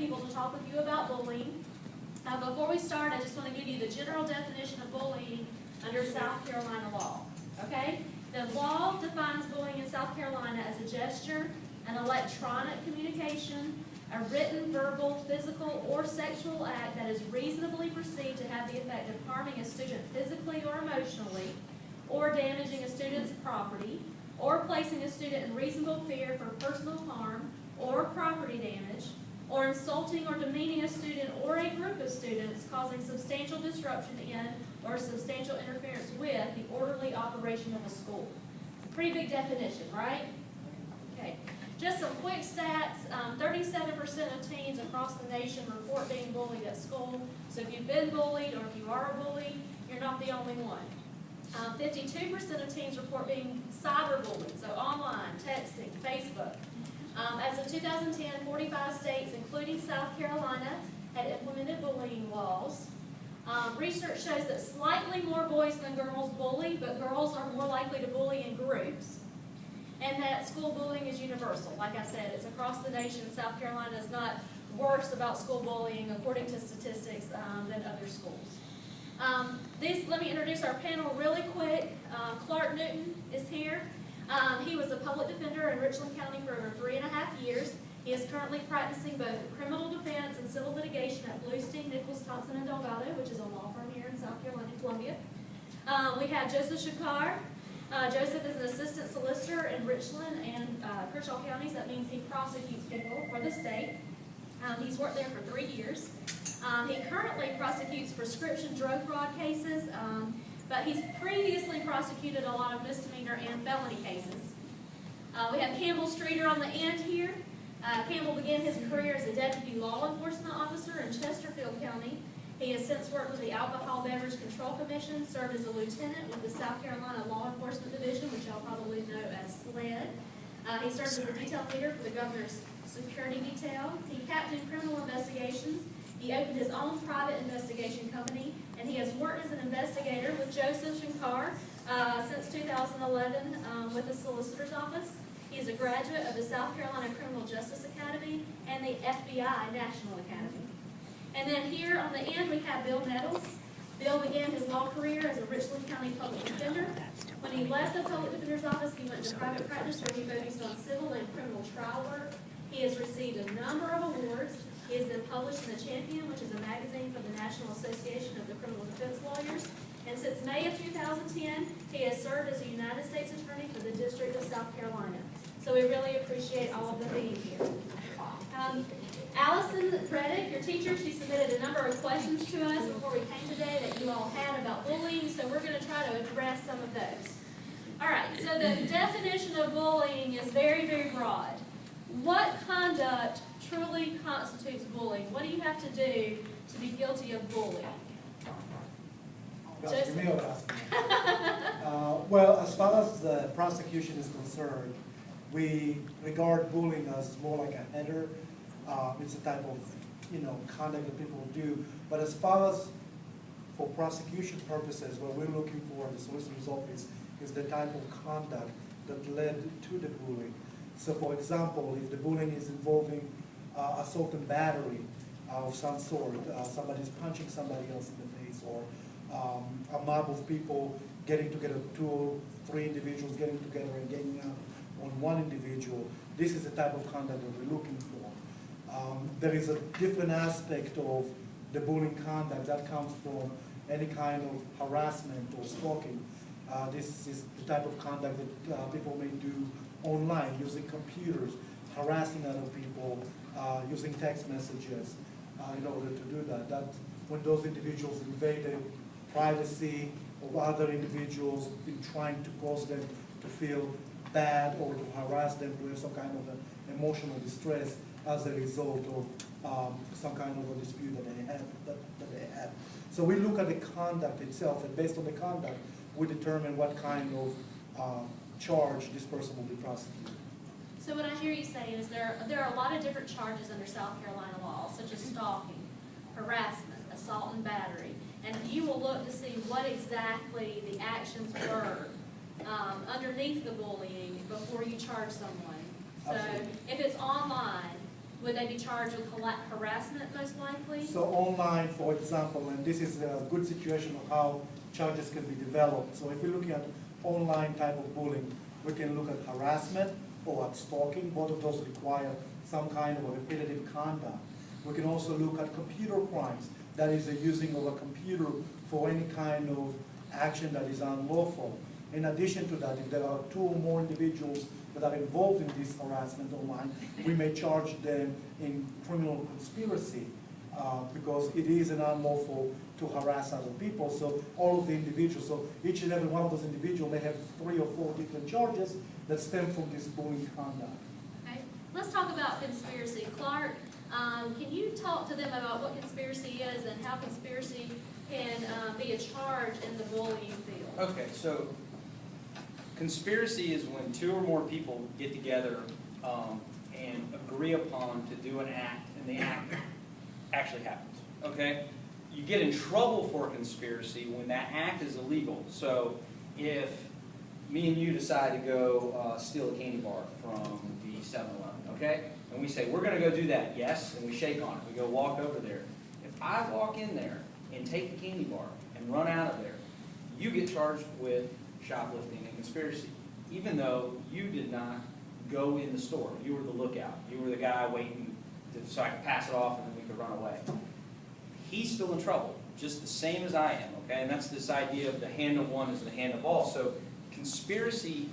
people to talk with you about bullying. Before we start, I just want to give you the general definition of bullying under South Carolina law. Okay? The law defines bullying in South Carolina as a gesture, an electronic communication, a written, verbal, physical, or sexual act that is reasonably perceived to have the effect of harming a student physically or emotionally, or damaging a student's property, or placing a student in reasonable fear for personal harm or property damage, or insulting or demeaning a student or a group of students, causing substantial disruption in or substantial interference with the orderly operation of a school. It's a pretty big definition, right? Okay. Just some quick stats. 37% of teens across the nation report being bullied at school. So if you've been bullied or if you are a bully, you're not the only one. 52% of teens report being cyberbullied, so online, texting, Facebook. As of 2010, 45 states, including South Carolina, had implemented bullying laws. Research shows that slightly more boys than girls bully, but girls are more likely to bully in groups. And that school bullying is universal. Like I said, it's across the nation. South Carolina is not worse about school bullying, according to statistics, than other schools. Let me introduce our panel really quick. Clark Newton is here. He was a public defender in Richland County for over 3.5 years. He is currently practicing both criminal defense and civil litigation at Bluestein, Nichols, Thompson, and Delgado, which is a law firm here in South Carolina, Columbia. We have Joseph Shakar. Joseph is an assistant solicitor in Richland and Kershaw counties. That means he prosecutes people for the state. He's worked there for 3 years. He currently prosecutes prescription drug fraud cases, but he's previously prosecuted a lot of misdemeanor and felony cases. We have Campbell Streeter on the end here. Campbell began his career as a deputy law enforcement officer in Chesterfield County. He has since worked with the Alcohol Beverage Control Commission, served as a lieutenant with the South Carolina Law Enforcement Division, which y'all probably know as SLED. He served as a detail leader for the governor's security detail. He captained criminal investigations. He opened his own private investigation company, and he has worked as an investigator with Joseph Shankar since 2011 with the Solicitor's Office. He is a graduate of the South Carolina Criminal Justice Academy and the FBI National Academy. And then here on the end we have Bill Nettles. Bill began his law career as a Richland County public defender. When he left the public defender's office, he went into private practice where he focused on civil and criminal trial work. He has received a number of awards. He has been published in The Champion, which is a magazine for the National Association of the Criminal Defense Lawyers. And since May of 2010, he has served as a United States Attorney for the District of South Carolina. So we really appreciate all of them being here. Allison Reddick, your teacher, she submitted a number of questions to us before we came today that you all had about bullying, so we're going to try to address some of those. All right, so the definition of bullying is very, very broad. What conduct truly constitutes bullying? What do you have to do to be guilty of bullying? Well, as far as the prosecution is concerned, we regard bullying as more like a header. It's a type of, conduct that people do. But as far as for prosecution purposes, what we're looking for in the solicitor's office is the type of conduct that led to the bullying. So, for example, if the bullying is involving assault and battery of some sort, somebody's punching somebody else in the face, or a mob of people getting together, 2 or 3 individuals getting together and ganging up on one individual, this is the type of conduct that we're looking for. There is a different aspect of the bullying conduct that comes from any kind of harassment or stalking. This is the type of conduct that people may do online, using computers, harassing other people, using text messages in order to do that. That when those individuals invaded privacy of other individuals, in trying to cause them to feel bad or to harass them, to have some kind of emotional distress as a result of some kind of a dispute that they have. So we look at the conduct itself, and based on the conduct, we determine what kind of charge this person will be prosecuted. So what I hear you saying is there are a lot of different charges under South Carolina law, such as stalking, harassment, assault and battery, and you will look to see what exactly the actions were underneath the bullying before you charge someone. So if it's online, would they be charged with harassment most likely? So online, for example, and this is a good situation of how charges can be developed. So if we're looking at online type of bullying, we can look at harassment or at stalking. Both of those require some kind of a repetitive conduct. We can also look at computer crimes, that is the using of a computer for any kind of action that is unlawful. In addition to that, if there are 2 or more individuals that are involved in this harassment online, we may charge them in criminal conspiracy because it is an unlawful to harass other people. So all of the individuals, so each and every one of those individuals may have 3 or 4 different charges that stem from this bullying conduct. Okay, let's talk about conspiracy. Clark, can you talk to them about what conspiracy is and how conspiracy can be a charge in the bullying field? Okay, so conspiracy is when 2 or more people get together and agree upon to do an act, and the act actually happens, okay? You get in trouble for conspiracy when that act is illegal. So if me and you decide to go steal a candy bar from the 7-Eleven, okay? And we say, we're going to go do that, yes, and we shake on it. We go walk over there. If I walk in there and take the candy bar and run out of there, you get charged with shoplifting and conspiracy, even though you did not go in the store. You were the lookout. You were the guy waiting so I could pass it off and then we could run away. He's still in trouble, just the same as I am, okay? And that's this idea of the hand of one is the hand of all. So conspiracy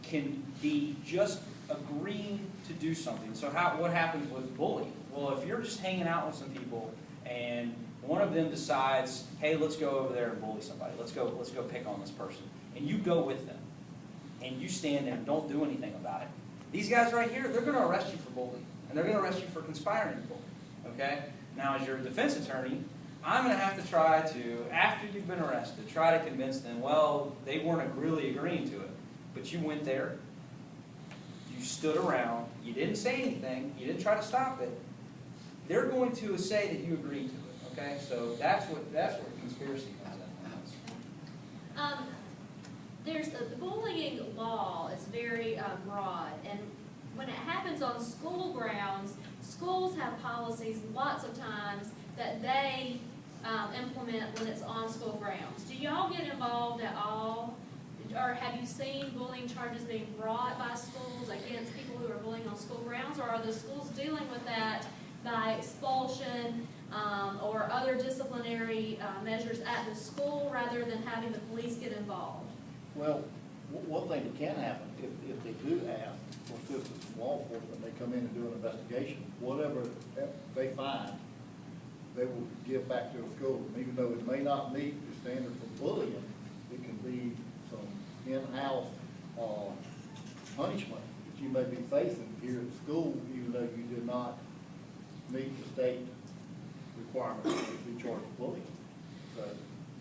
can be just agreeing to do something. So what happens with bullying? Well, if you're just hanging out with some people and one of them decides, hey, let's go over there and bully somebody. Let's go pick on this person. And you go with them. And you stand there and don't do anything about it. These guys right here, they're going to arrest you for bullying. And they're going to arrest you for conspiring to bully. Okay? Now, as your defense attorney, I'm going to have to try to, after you've been arrested, try to convince them, well, they weren't really agreeing to it. But you went there. You stood around. You didn't say anything. You didn't try to stop it. They're going to say that you agreed to it. Okay, so that's where conspiracy comes in. There's the bullying law is very broad, and when it happens on school grounds, schools have policies lots of times that they implement when it's on school grounds. Do y'all get involved at all? Or have you seen bullying charges being brought by schools against people who are bullying on school grounds, or are the schools dealing with that by expulsion or other disciplinary measures at the school rather than having the police get involved? Well, one thing that can happen, if they do ask for assistance from law enforcement, they come in and do an investigation, whatever they find, they will give back to the school. And even though it may not meet the standard for bullying, it can be some in-house punishment that you may be facing here at school, even though you did not meet the state requirements to be charged with bullying.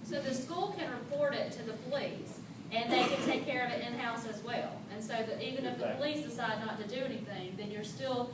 So the school can report it to the police, and they can take care of it in-house as well. And so that even if the police decide not to do anything, then you're still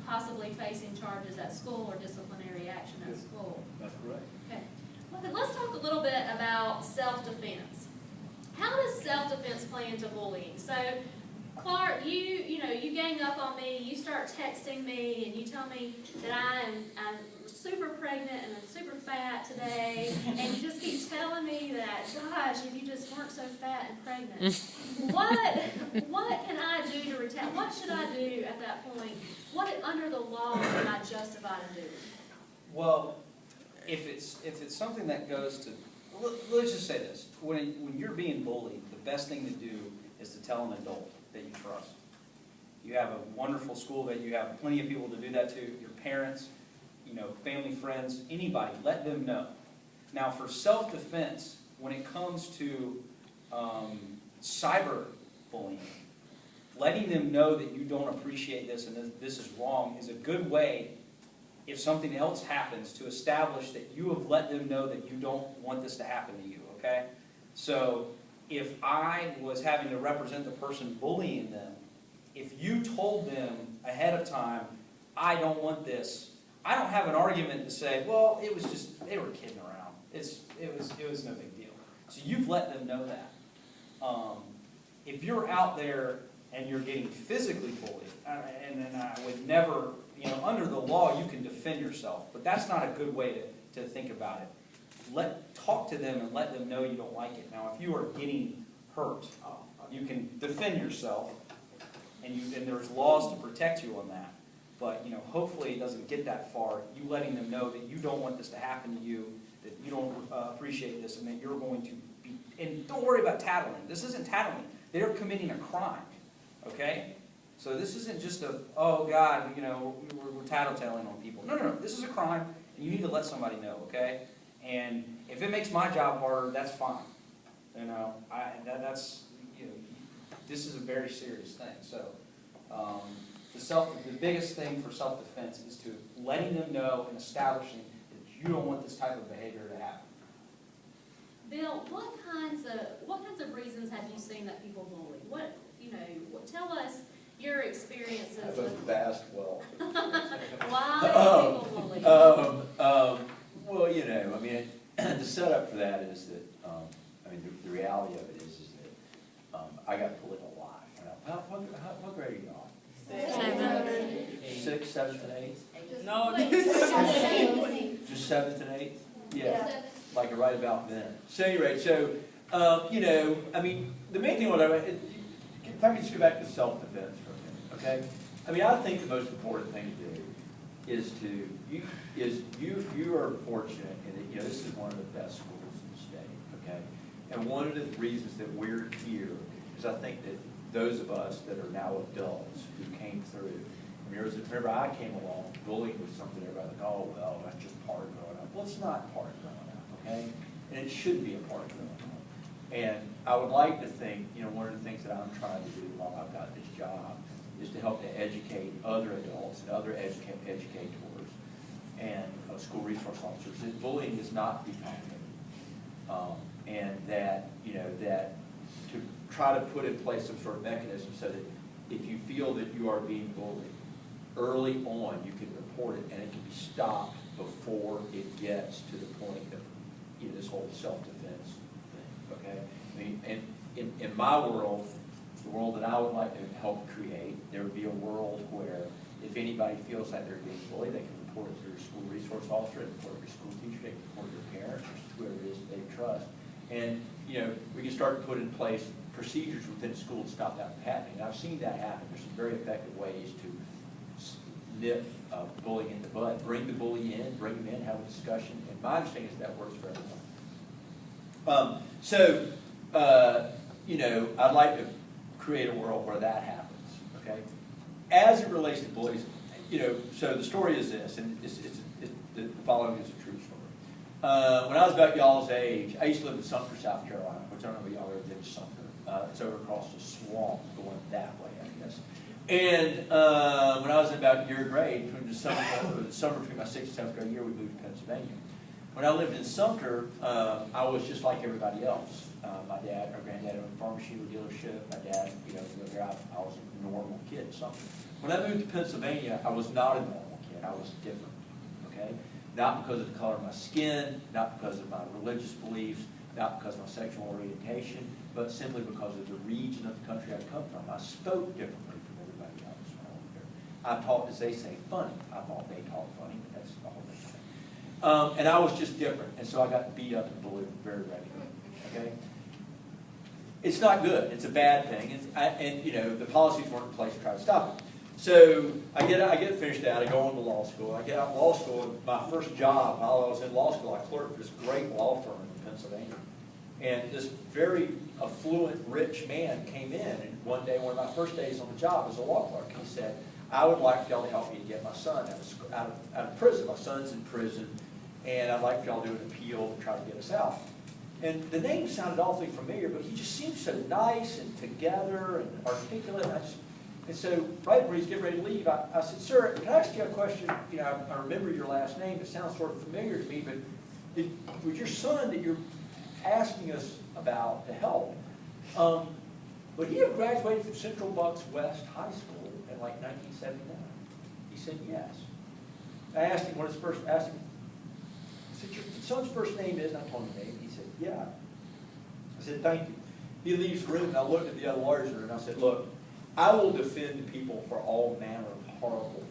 possibly facing charges at school or disciplinary action at school. That's correct. Okay. Well, then let's talk a little bit about self-defense. How does self-defense play into bullying? So, Clark, you gang up on me, you start texting me, and you tell me that I'm super pregnant and I'm super fat today, and you just keep telling me that, gosh, if you just weren't so fat and pregnant. What can I do to retaliate? What should I do at that point? What under the law am I justified in doing? Well, if it's something that goes to, let's just say this, when you're being bullied, the best thing to do is to tell an adult that you trust. You have a wonderful school that you have plenty of people to do that to, your parents, family, friends, anybody, let them know. Now for self-defense, when it comes to cyber bullying, letting them know that you don't appreciate this and this is wrong is a good way, if something else happens, to establish that you have let them know that you don't want this to happen to you, okay? So if I was having to represent the person bullying them, if you told them ahead of time, I don't want this, I don't have an argument to say, well, it was just, they were kidding around. It was no big deal. So you've let them know that. If you're out there and you're getting physically bullied, and then I would never, under the law, you can defend yourself, but that's not a good way to think about it. Talk to them and let them know you don't like it. Now, if you are getting hurt, you can defend yourself, and there's laws to protect you on that. But hopefully it doesn't get that far. You letting them know that you don't want this to happen to you, that you don't appreciate this, and that you're going to be. And don't worry about tattling. This isn't tattling. They're committing a crime. Okay? So this isn't just oh God, we're tattletaling on people. No. This is a crime, and you need to let somebody know. Okay? And if it makes my job harder, that's fine. This is a very serious thing. So the biggest thing for self-defense is to letting them know and establishing that you don't want this type of behavior to happen. Bill, what kinds of reasons have you seen that people bully? Tell us your experiences I have a with vast wealth. why people bully. Well, the setup for that is that, the reality of it is that I got bullied a lot. What grade are you on? 6th, 7th, and 8th? No, Just 7th and 8th? Yeah, like right about then. So anyway, the main thing, if I could just go back to self-defense for a minute, okay? I think the most important thing to do is you are fortunate in that, this is one of the best schools in the state, okay? And one of the reasons that we're here is I think that those of us that are now adults who came through, remember I came along, bullying was something everybody like, oh, well, that's just part of growing up. Well, it's not part of growing up, okay? And it shouldn't be a part of growing up. And I would like to think, one of the things that I'm trying to do while I've got this job is to help to educate other adults and other educators and school resource officers that bullying is not defined. And that, that to try to put in place some sort of mechanism so that if you feel that you are being bullied, early on you can report it and it can be stopped before it gets to the point of this whole self-defense thing, okay? And in my world, the world that I would like to help create, there would be a world where if anybody feels like they're being bullied, they can report it to their school resource officer, they can report it to their school teacher, they can report it to their parents, or whoever it is that they trust. And, we can start to put in place procedures within the school to stop that from happening. And I've seen that happen. There's some very effective ways to nip bullying in the bud. Bring the bully in, bring them in, have a discussion. And my understanding is that works for everyone. I'd like to create a world where that happens, okay? As it relates to bullies, so the story is this, and the following is a true story. When I was about y'all's age, I used to live in Sumter, South Carolina, which I don't know if y'all ever been to Sumter. It's over across the swamp going that way, I guess. And when I was in about your grade, from the summer between my 6th and 7th grade year, we moved to Pennsylvania. When I lived in Sumter, I was just like everybody else. My granddad owned a farm machinery dealership. My dad, I was a normal kid. When I moved to Pennsylvania, I was not a normal kid. I was different, okay? Not because of the color of my skin, not because of my religious beliefs, not because of my sexual orientation, but simply because of the region of the country I come from. I spoke differently from everybody else when I was there. I talked, as they say, funny. I thought they talked funny, but that's the whole thing. And I was just different, and so I got beat up and bullied very regularly, okay? It's not good. It's a bad thing, and the policies weren't in place to try to stop it. So I get finished out. I go on to law school. I get out of law school. My first job while I was in law school, I clerked for this great law firm in Pennsylvania, and this very affluent, rich man came in, and one day, one of my first days on the job as a law clerk, he said, "I would like for y'all to help me to get my son out of prison. My son's in prison, and I'd like for y'all to do an appeal and try to get us out." And the name sounded awfully familiar, but he just seemed so nice and together and articulate. And so right when he's getting ready to leave, I said, "Sir, can I ask you a question? I remember your last name. It sounds sort of familiar to me, but was your son that you're asking us about to help, would he have graduated from Central Bucks West High School in like 1979? He said, "Yes." I asked him what his first, I said, "Your son's first name is," and I told him the name. He said, "Yeah." I said, "Thank you." He leaves the room, and I looked at the other lawyers and I said, "Look, I will defend people for all manner of horrible